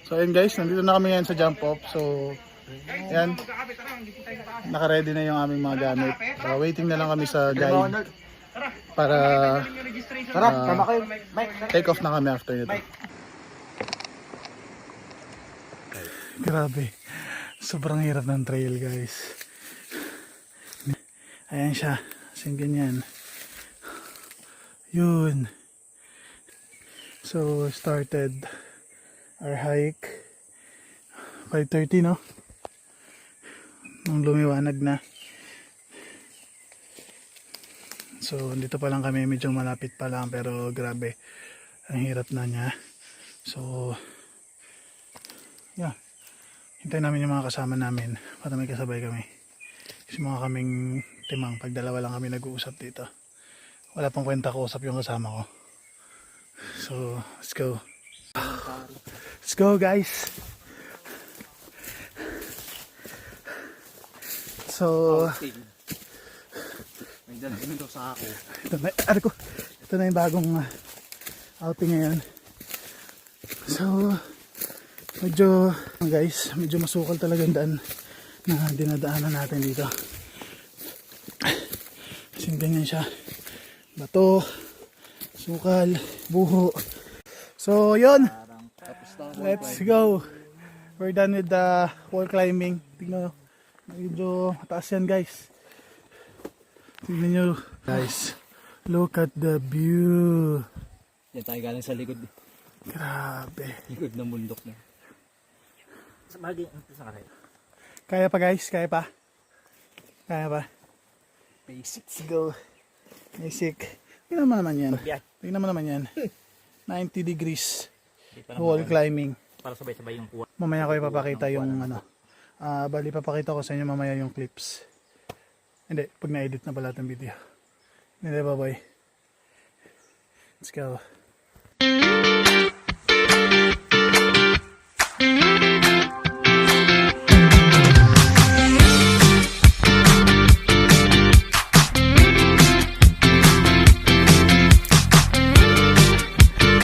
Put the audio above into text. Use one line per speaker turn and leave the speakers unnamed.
So ayun guys, nandito na kami ngayon sa jump off. So yan, naka-ready na yung aming mga gamit. Waiting na lang kami sa guide para take off na kami after nito. Grabe, sobrang hirap ng trail guys. Ayan siya, kasing ganyan. Yun. So started our hike 5:30 no? Nung lumiwanag na. So dito pa lang kami, medyo malapit pa lang pero grabe ang hirap na niya. So yeah, hintayin namin yung mga kasama namin para may kasabay kami. Kasi mga kaming timang, pag dalawa lang kami nag-uusap dito. Wala pang kwenta ko usap yung kasama ko. So let's go. Let's go guys. So ito na yung bagong outing ngayon. So medyo guys, medyo masukal talaga yung daan na dinadaanan natin dito. Kasing ganyan siya, bato, sukal, buho. So yun, let's go. We're done with the wall climbing. Tignan nyo, medyo mataas yan guys. Tignan nyo guys, look at the view.
Yan tayo galing sa likod.
Grabe.
Likod ng bundok na.
Kaya pa guys, kaya pa. Kaya pa.
Basics.
Let's go. Basic. Tingnan mo naman yan. Tingnan mo naman yan. 90 degrees. Wall climbing.
Para sabay-sabay yung kuha.
Mamaya ko ipapakita yung ano. Bali papakita ko sa inyo mamaya yung clips. Hindi, pag na-edit na pala itong video. Hindi ba boy? Let's go.